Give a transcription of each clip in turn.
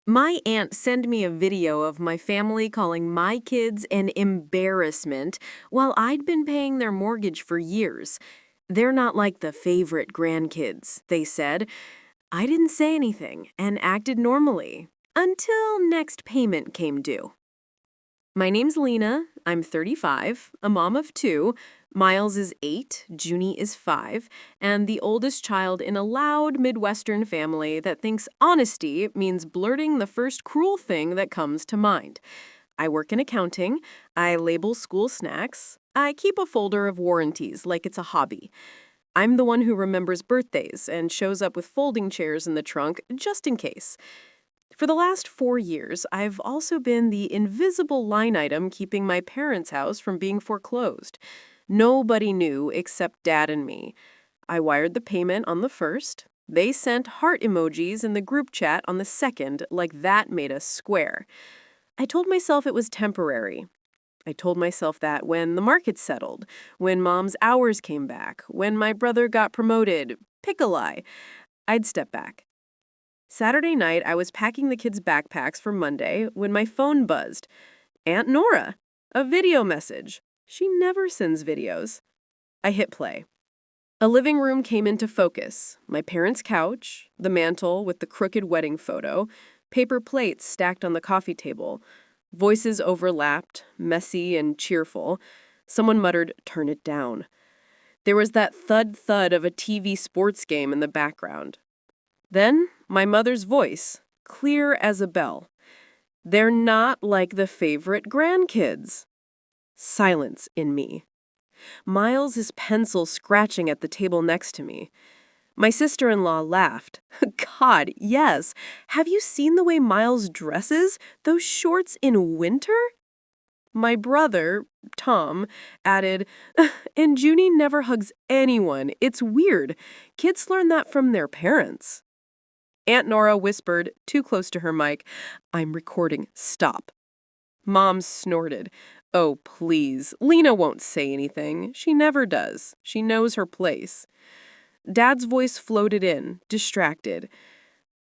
My aunt sent me a video of my family calling my kids an embarrassment while I'd been paying their mortgage for years. They're not like the favorite grandkids, they said. I didn't say anything and acted normally until next payment came due. My name's Lena. I'm 35, a mom of two. Miles is 8, Junie is 5, and the oldest child in a loud Midwestern family that thinks honesty means blurting the first cruel thing that comes to mind. I work in accounting. I label school snacks. I keep a folder of warranties like it's a hobby. I'm the one who remembers birthdays and shows up with folding chairs in the trunk just in case. For the last 4 years, I've also been the invisible line item keeping my parents' house from being foreclosed. Nobody knew except Dad and me. I wired the payment on the 1st. They sent heart emojis in the group chat on the 2nd, like that made us square. I told myself it was temporary. I told myself that when the market settled, when Mom's hours came back, when my brother got promoted, pick a lie, I'd step back. Saturday night, I was packing the kids' backpacks for Monday when my phone buzzed. Aunt Nora, a video message. She never sends videos. I hit play. A living room came into focus. My parents' couch, the mantel with the crooked wedding photo, paper plates stacked on the coffee table. Voices overlapped, messy and cheerful. Someone muttered, "Turn it down." There was that thud-thud of a TV sports game in the background. Then, my mother's voice, clear as a bell. "They're not like the favorite grandkids." Silence in me. Miles' pencil scratching at the table next to me. My sister-in-law laughed. God, yes. Have you seen the way Miles dresses? Those shorts in winter? My brother, Tom, added, "And Junie never hugs anyone. It's weird. Kids learn that from their parents." Aunt Nora whispered, too close to her mic, "I'm recording. Stop." Mom snorted. "Oh, please. Lena won't say anything. She never does. She knows her place." Dad's voice floated in, distracted.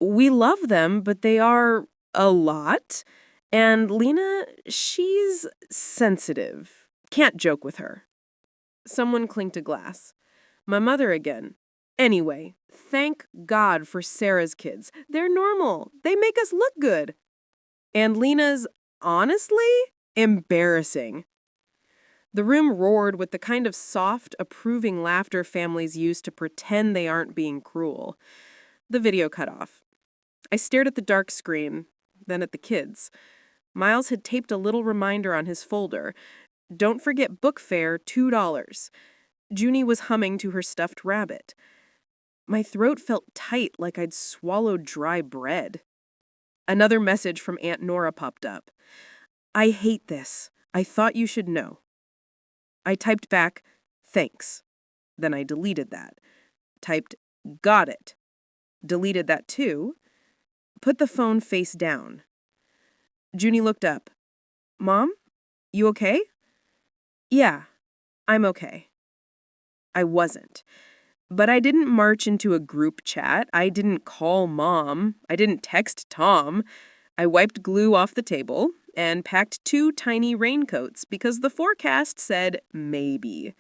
"We love them, but they are a lot. And Lena, she's sensitive. Can't joke with her." Someone clinked a glass. My mother again. "Anyway, thank God for Sarah's kids. They're normal. They make us look good." And Lena's, honestly, embarrassing. The room roared with the kind of soft, approving laughter families use to pretend they aren't being cruel. The video cut off. I stared at the dark screen, then at the kids. Miles had taped a little reminder on his folder. "Don't forget book fare, $2. Junie was humming to her stuffed rabbit. My throat felt tight like I'd swallowed dry bread. Another message from Aunt Nora popped up. "I hate this. I thought you should know." I typed back, "Thanks." Then I deleted that. Typed, "Got it." Deleted that too. Put the phone face down. Junie looked up. "Mom, you okay?" "Yeah, I'm okay." I wasn't. But I didn't march into a group chat. I didn't call Mom. I didn't text Tom. I wiped glue off the table and packed 2 tiny raincoats because the forecast said maybe.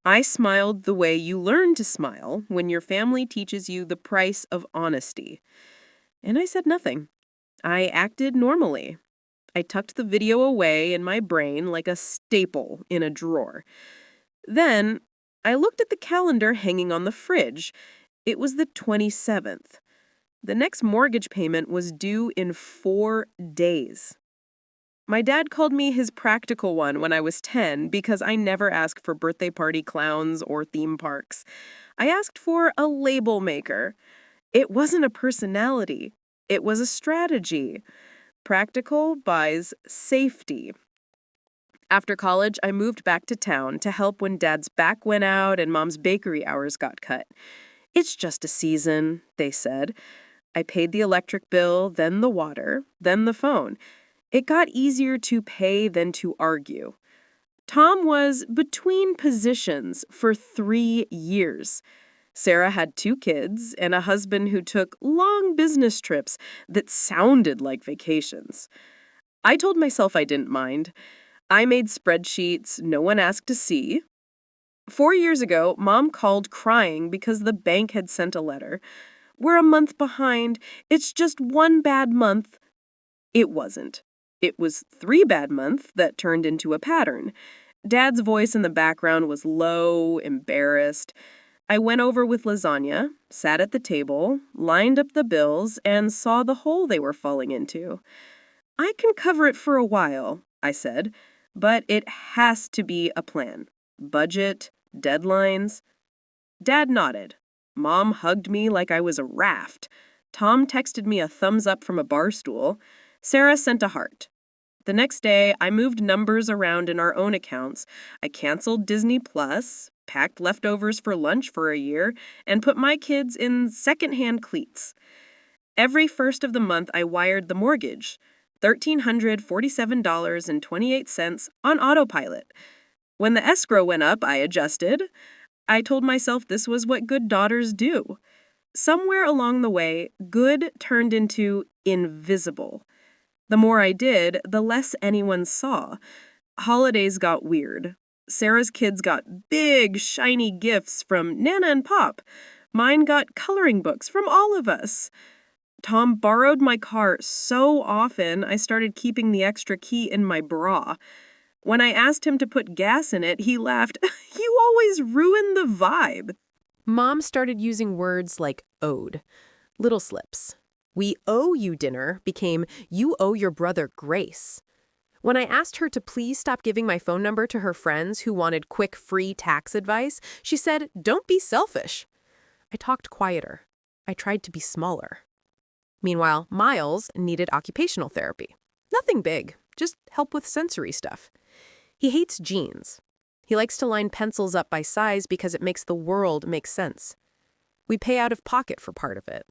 I smiled the way you learn to smile when your family teaches you the price of honesty. And I said nothing. I acted normally. I tucked the video away in my brain like a staple in a drawer. Then I looked at the calendar hanging on the fridge. It was the 27th. The next mortgage payment was due in 4 days. My dad called me his practical one when I was 10 because I never asked for birthday party clowns or theme parks. I asked for a label maker. It wasn't a personality. It was a strategy. Practical buys safety. After college, I moved back to town to help when Dad's back went out and Mom's bakery hours got cut. "It's just a season," they said. I paid the electric bill, then the water, then the phone. It got easier to pay than to argue. Tom was between positions for 3 years. Sarah had 2 kids and a husband who took long business trips that sounded like vacations. I told myself I didn't mind. I made spreadsheets no one asked to see. 4 years ago, Mom called crying because the bank had sent a letter. We're a month behind. It's just one bad month. It wasn't. It was 3 bad months that turned into a pattern. Dad's voice in the background was low, embarrassed. I went over with lasagna, sat at the table, lined up the bills, and saw the hole they were falling into. I can cover it for a while, I said, but it has to be a plan. Budget, deadlines. Dad nodded. Mom hugged me like I was a raft. Tom texted me a thumbs up from a bar stool. Sarah sent a heart. The next day, I moved numbers around in our own accounts. I canceled Disney Plus, packed leftovers for lunch for a year, and put my kids in secondhand cleats. Every first of the month, I wired the mortgage, $1,347.28 on autopilot. When the escrow went up, I adjusted. I told myself this was what good daughters do. Somewhere along the way, good turned into invisible. The more I did, the less anyone saw. Holidays got weird. Sarah's kids got big, shiny gifts from Nana and Pop. Mine got coloring books from all of us. Tom borrowed my car so often, I started keeping the extra key in my bra. When I asked him to put gas in it, he laughed. You always ruin the vibe. Mom started using words like owed, little slips. We owe you dinner became you owe your brother grace. When I asked her to please stop giving my phone number to her friends who wanted quick, free tax advice, she said, don't be selfish. I talked quieter. I tried to be smaller. Meanwhile, Miles needed occupational therapy. Nothing big, just help with sensory stuff. He hates jeans. He likes to line pencils up by size because it makes the world make sense. We pay out of pocket for part of it.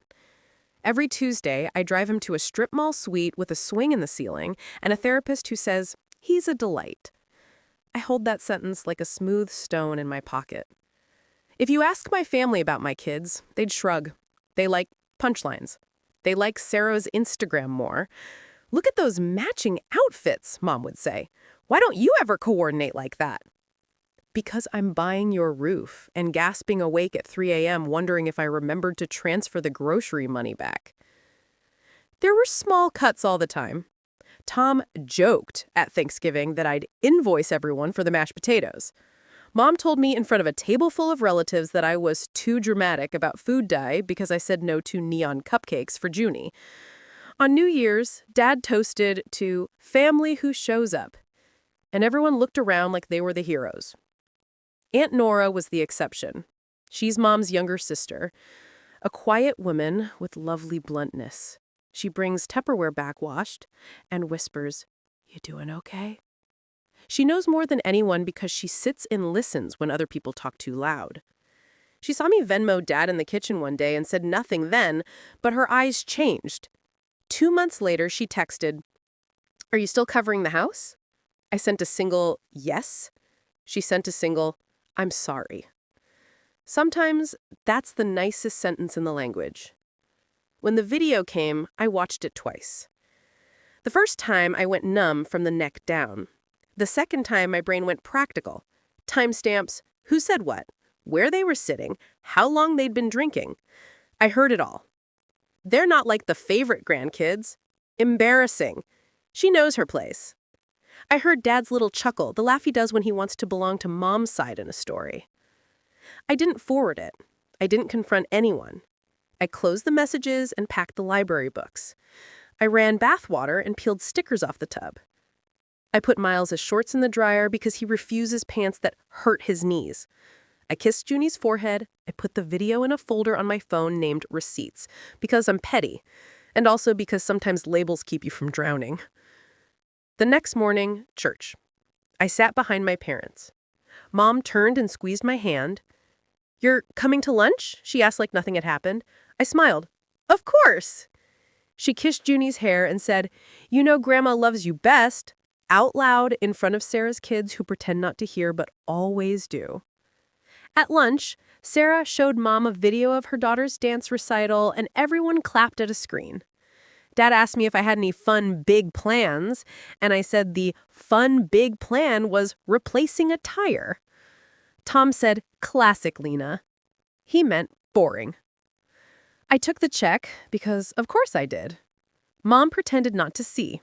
Every Tuesday, I drive him to a strip mall suite with a swing in the ceiling and a therapist who says, he's a delight. I hold that sentence like a smooth stone in my pocket. If you ask my family about my kids, they'd shrug. They like punchlines. They like Sarah's Instagram more. Look at those matching outfits, Mom would say. Why don't you ever coordinate like that? Because I'm buying your roof and gasping awake at 3 a.m. wondering if I remembered to transfer the grocery money back. There were small cuts all the time. Tom joked at Thanksgiving that I'd invoice everyone for the mashed potatoes. Mom told me in front of a table full of relatives that I was too dramatic about food dye because I said no to neon cupcakes for Junie. On New Year's, Dad toasted to family who shows up, and everyone looked around like they were the heroes. Aunt Nora was the exception. She's Mom's younger sister, a quiet woman with lovely bluntness. She brings Tupperware backwashed and whispers, "You doing okay?" She knows more than anyone because she sits and listens when other people talk too loud. She saw me Venmo Dad in the kitchen one day and said nothing then, but her eyes changed. 2 months later, she texted, "Are you still covering the house?" I sent a single yes. She sent a single, "I'm sorry." Sometimes that's the nicest sentence in the language. When the video came, I watched it twice. The first time, I went numb from the neck down. The second time, my brain went practical. Timestamps, who said what, where they were sitting, how long they'd been drinking. I heard it all. They're not like the favorite grandkids. Embarrassing. She knows her place. I heard Dad's little chuckle, the laugh he does when he wants to belong to Mom's side in a story. I didn't forward it. I didn't confront anyone. I closed the messages and packed the library books. I ran bath water and peeled stickers off the tub. I put Miles' shorts in the dryer because he refuses pants that hurt his knees. I kissed Junie's forehead. I put the video in a folder on my phone named Receipts because I'm petty, and also because sometimes labels keep you from drowning. The next morning, church. I sat behind my parents. Mom turned and squeezed my hand. "You're coming to lunch?" she asked like nothing had happened. I smiled. "Of course." She kissed Junie's hair and said, "You know Grandma loves you best," out loud in front of Sarah's kids who pretend not to hear but always do. At lunch, Sarah showed Mom a video of her daughter's dance recital, and everyone clapped at a screen. Dad asked me if I had any fun, big plans, and I said the fun, big plan was replacing a tire. Tom said, "Classic, Lena." He meant boring. I took the check because, of course, I did. Mom pretended not to see.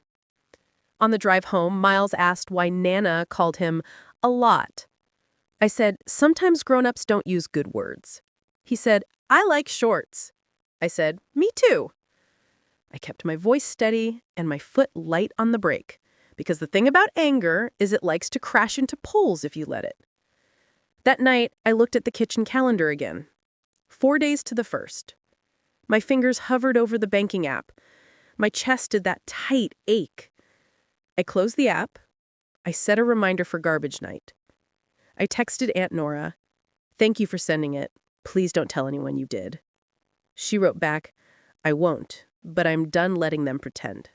On the drive home, Miles asked why Nana called him a lot. I said, "Sometimes grown-ups don't use good words." He said, "I like shorts." I said, "Me too." I kept my voice steady and my foot light on the brake, because the thing about anger is it likes to crash into poles if you let it. That night, I looked at the kitchen calendar again. 4 days to the 1st. My fingers hovered over the banking app. My chest did that tight ache. I closed the app. I set a reminder for garbage night. I texted Aunt Nora, "Thank you for sending it. Please don't tell anyone you did." She wrote back, "I won't, but I'm done letting them pretend."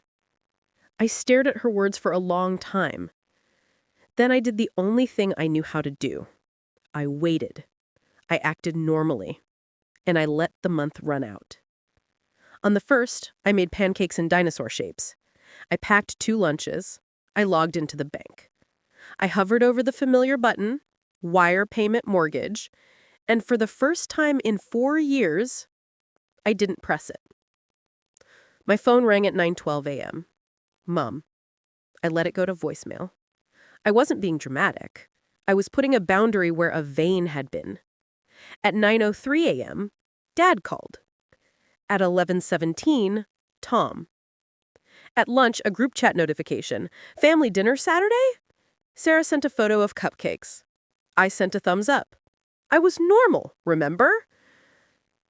I stared at her words for a long time. Then I did the only thing I knew how to do. I waited. I acted normally. And I let the month run out. On the 1st, I made pancakes in dinosaur shapes. I packed 2 lunches. I logged into the bank. I hovered over the familiar button, Wire Payment Mortgage, and for the first time in 4 years, I didn't press it. My phone rang at 9:12 a.m. Mom. I let it go to voicemail. I wasn't being dramatic. I was putting a boundary where a vein had been. At 9:03 a.m., Dad called. At 11:17, Tom. At lunch, a group chat notification. "Family dinner Saturday?" Sarah sent a photo of cupcakes. I sent a thumbs up. I was normal, remember?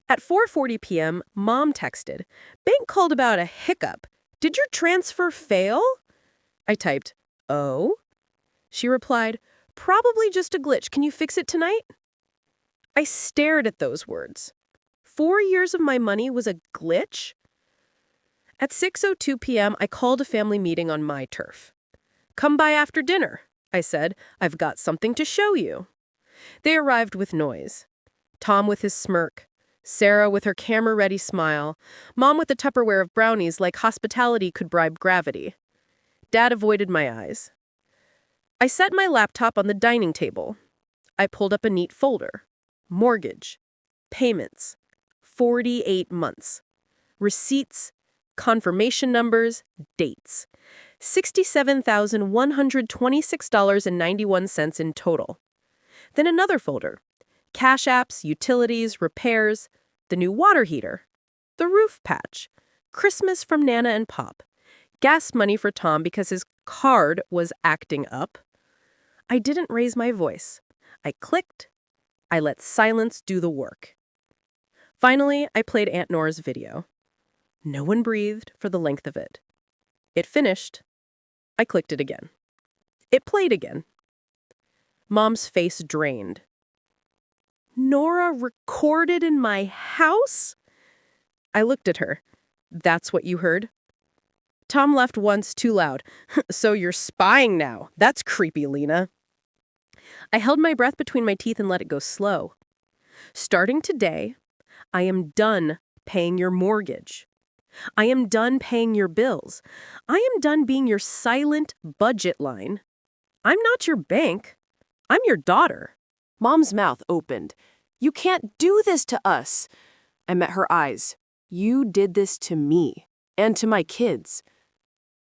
At 4:40 p.m., Mom texted, "Bank called about a hiccup. Did your transfer fail?" I typed, "Oh?" She replied, "Probably just a glitch. Can you fix it tonight?" I stared at those words. 4 years of my money was a glitch? At 6:02 p.m., I called a family meeting on my turf. "Come by after dinner," I said. "I've got something to show you." They arrived with noise. Tom with his smirk, Sarah with her camera-ready smile, Mom with a Tupperware of brownies like hospitality could bribe gravity. Dad avoided my eyes. I set my laptop on the dining table. I pulled up a neat folder. Mortgage. Payments. 48 months. Receipts. Confirmation numbers. Dates. $67,126.91 in total. Then another folder. Cash apps, utilities, repairs, the new water heater, the roof patch, Christmas from Nana and Pop, gas money for Tom because his card was acting up. I didn't raise my voice. I clicked. I let silence do the work. Finally, I played Aunt Nora's video. No one breathed for the length of it. It finished. I clicked it again. It played again. Mom's face drained. "Nora recorded in my house?" I looked at her. "That's what you heard?" Tom laughed once too loud. "So you're spying now. That's creepy, Lena." I held my breath between my teeth and let it go slow. "Starting today, I am done paying your mortgage. I am done paying your bills. I am done being your silent budget line. I'm not your bank. I'm your daughter." Mom's mouth opened. "You can't do this to us." I met her eyes. "You did this to me and to my kids."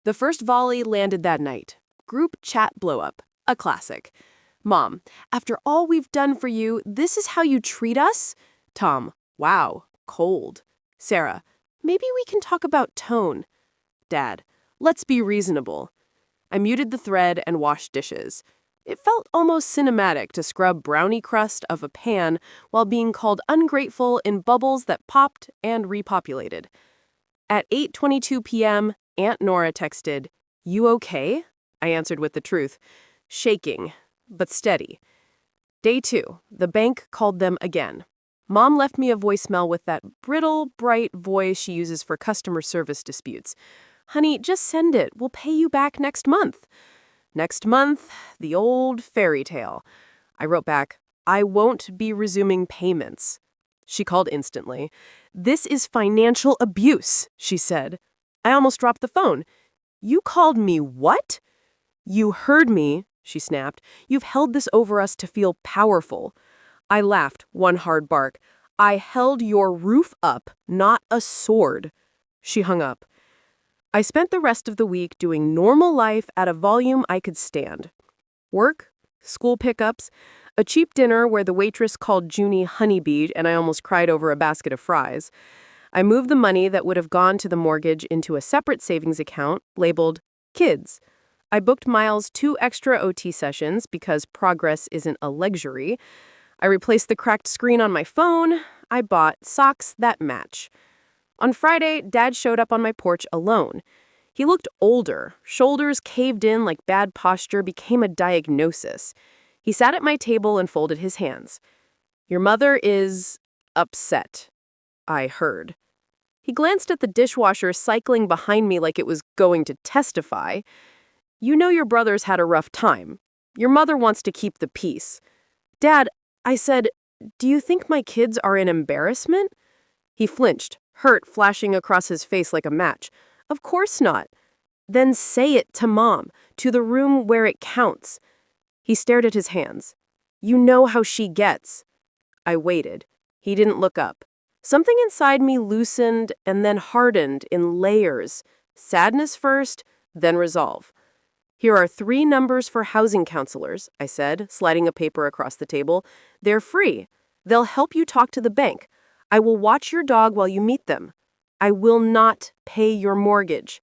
The first volley landed that night. Group chat blow up. A classic. Mom, "After all we've done for you, this is how you treat us?" Tom, "Wow, cold." Sarah, "Maybe we can talk about tone." Dad, "Let's be reasonable." I muted the thread and washed dishes. It felt almost cinematic to scrub brownie crust of a pan while being called ungrateful in bubbles that popped and repopulated. At 8:22 p.m., Aunt Nora texted, "You okay?" I answered with the truth, shaking, but steady. Day 2, the bank called them again. Mom left me a voicemail with that brittle, bright voice she uses for customer service disputes. "Honey, just send it. We'll pay you back next month." Next month, the old fairy tale. I wrote back, I won't be resuming payments. She called instantly. This is financial abuse, she said. I almost dropped the phone. You called me what? You heard me, she snapped. You've held this over us to feel powerful. I laughed, one hard bark. I held your roof up, not a sword. She hung up. I spent the rest of the week doing normal life at a volume I could stand. Work, school pickups, a cheap dinner where the waitress called Junie honeybee and I almost cried over a basket of fries. I moved the money that would have gone to the mortgage into a separate savings account labeled Kids. I booked Miles 2 extra OT sessions because progress isn't a luxury. I replaced the cracked screen on my phone. I bought socks that match. On Friday, Dad showed up on my porch alone. He looked older. Shoulders caved in like bad posture became a diagnosis. He sat at my table and folded his hands. Your mother is upset, I heard. He glanced at the dishwasher cycling behind me like it was going to testify. You know your brother's had a rough time. Your mother wants to keep the peace. Dad, I said, do you think my kids are an embarrassment? He flinched, hurt flashing across his face like a match. Of course not. Then say it to Mom, to the room where it counts. He stared at his hands. You know how she gets. I waited. He didn't look up. Something inside me loosened and then hardened in layers. Sadness first, then resolve. Here are 3 numbers for housing counselors, I said, sliding a paper across the table. They're free. They'll help you talk to the bank. I will watch your dog while you meet them. I will not pay your mortgage.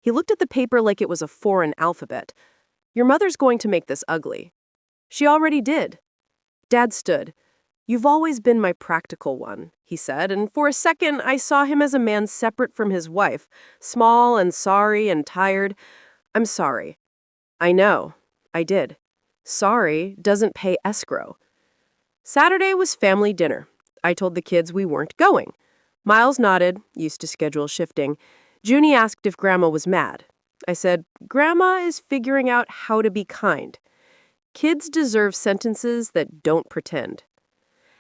He looked at the paper like it was a foreign alphabet. Your mother's going to make this ugly. She already did. Dad stood. You've always been my practical one, he said, and for a second I saw him as a man separate from his wife, small and sorry and tired. I'm sorry. I know. I did. Sorry doesn't pay escrow. Saturday was family dinner. I told the kids we weren't going. Miles nodded, used to schedule shifting. Junie asked if Grandma was mad. I said, Grandma is figuring out how to be kind. Kids deserve sentences that don't pretend.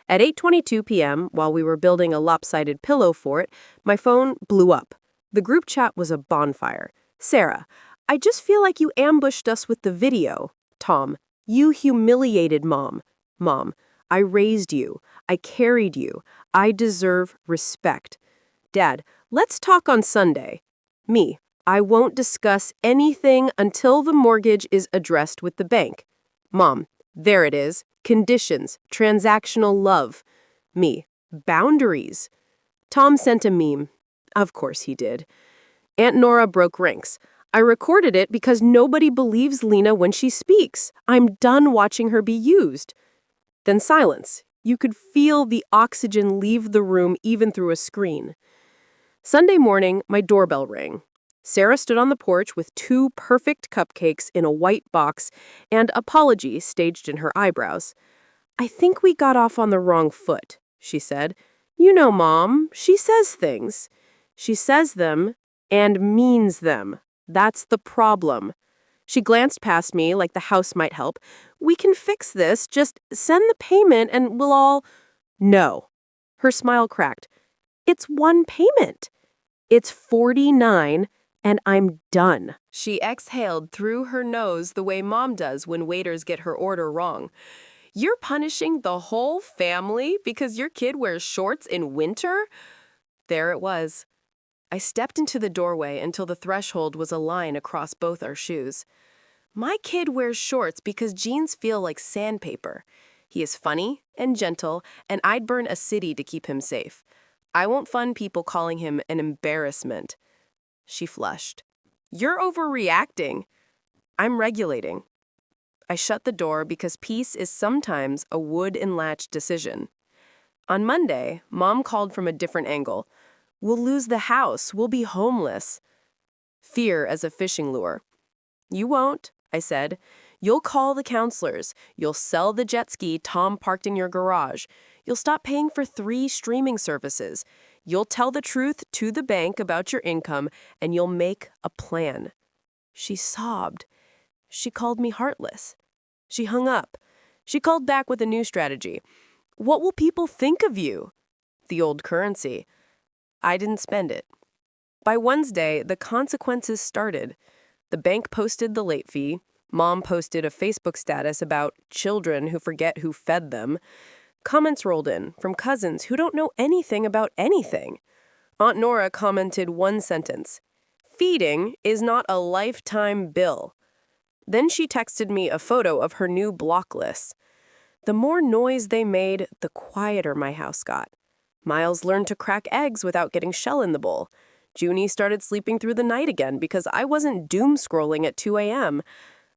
At 8:22 p.m., while we were building a lopsided pillow fort, my phone blew up. The group chat was a bonfire. Sarah, I just feel like you ambushed us with the video. Tom, you humiliated Mom. Mom, I raised you. I carried you. I deserve respect. Dad, let's talk on Sunday. Me, I won't discuss anything until the mortgage is addressed with the bank. Mom, there it is. Conditions, transactional love. Me, boundaries. Tom sent a meme. Of course he did. Aunt Nora broke ranks. I recorded it because nobody believes Lena when she speaks. I'm done watching her be used. Then silence. You could feel the oxygen leave the room even through a screen. Sunday morning, my doorbell rang. Sarah stood on the porch with 2 perfect cupcakes in a white box and apology staged in her eyebrows. I think we got off on the wrong foot, she said. You know, Mom, she says things. She says them and means them. That's the problem. She glanced past me like the house might help. We can fix this. Just send the payment and we'll all... No. Her smile cracked. It's 1 payment. It's $49 and I'm done. She exhaled through her nose the way Mom does when waiters get her order wrong. You're punishing the whole family because your kid wears shorts in winter? There it was. I stepped into the doorway until the threshold was a line across both our shoes. My kid wears shorts because jeans feel like sandpaper. He is funny and gentle, and I'd burn a city to keep him safe. I won't fund people calling him an embarrassment. She flushed. You're overreacting. I'm regulating. I shut the door because peace is sometimes a wood and latch decision. On Monday, Mom called from a different angle. We'll lose the house. We'll be homeless. Fear as a fishing lure. You won't, I said. You'll call the counselors. You'll sell the jet ski Tom parked in your garage. You'll stop paying for 3 streaming services. You'll tell the truth to the bank about your income, and you'll make a plan. She sobbed. She called me heartless. She hung up. She called back with a new strategy. What will people think of you? The old currency. I didn't spend it. By Wednesday, the consequences started. The bank posted the late fee. Mom posted a Facebook status about children who forget who fed them. Comments rolled in from cousins who don't know anything about anything. Aunt Nora commented one sentence. Feeding is not a lifetime bill. Then she texted me a photo of her new block list. The more noise they made, the quieter my house got. Miles learned to crack eggs without getting shell in the bowl. Junie started sleeping through the night again because I wasn't doom scrolling at 2 a.m.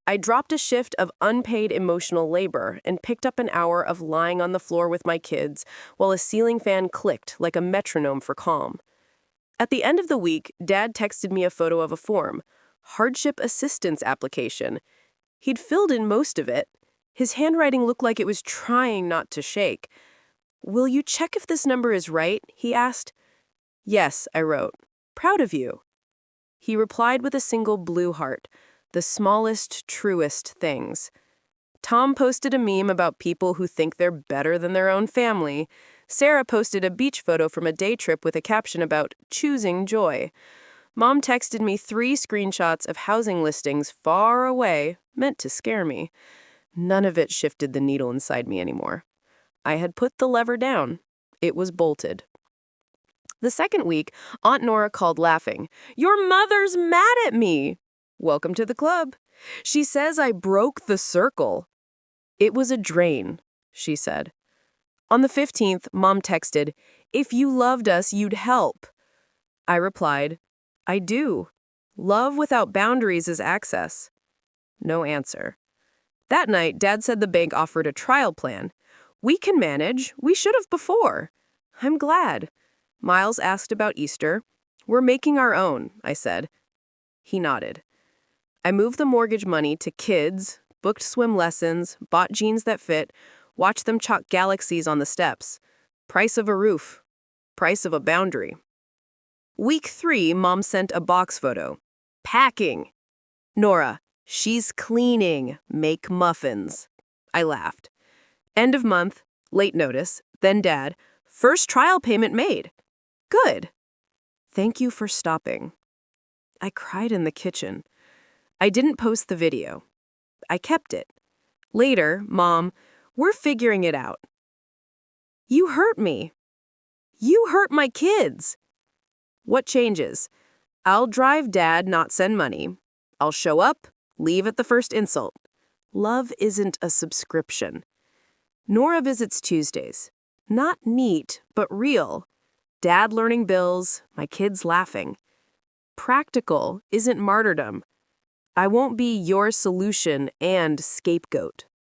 I dropped a shift of unpaid emotional labor and picked up an hour of lying on the floor with my kids while a ceiling fan clicked like a metronome for calm. At the end of the week, Dad texted me a photo of a form, hardship assistance application. He'd filled in most of it. His handwriting looked like it was trying not to shake. Will you check if this number is right? He asked. Yes, I wrote. Proud of you. He replied with a single blue heart, the smallest, truest things. Tom posted a meme about people who think they're better than their own family. Sarah posted a beach photo from a day trip with a caption about choosing joy. Mom texted me 3 screenshots of housing listings far away, meant to scare me. None of it shifted the needle inside me anymore. I had put the lever down. It was bolted. The second week, Aunt Nora called laughing. Your mother's mad at me. Welcome to the club. She says I broke the circle. It was a drain, she said. On the 15th, Mom texted, if you loved us, you'd help. I replied, I do. Love without boundaries is access. No answer. That night, Dad said the bank offered a trial plan. We can manage. We should have before. I'm glad. Miles asked about Easter. We're making our own, I said. He nodded. I moved the mortgage money to kids, booked swim lessons, bought jeans that fit, watched them chalk galaxies on the steps. Price of a roof. Price of a boundary. Week 3, Mom sent a box photo. Packing. Nora, she's cleaning. Make muffins. I laughed. End of month, late notice, then Dad. First trial payment made. Good. Thank you for stopping. I cried in the kitchen. I didn't post the video. I kept it. Later, Mom, we're figuring it out. You hurt me. You hurt my kids. What changes? I'll drive Dad, not send money. I'll show up, leave at the first insult. Love isn't a subscription. Nora visits Tuesdays. Not neat, but real. Dad learning bills, my kids laughing. Practical isn't martyrdom. I won't be your solution and scapegoat.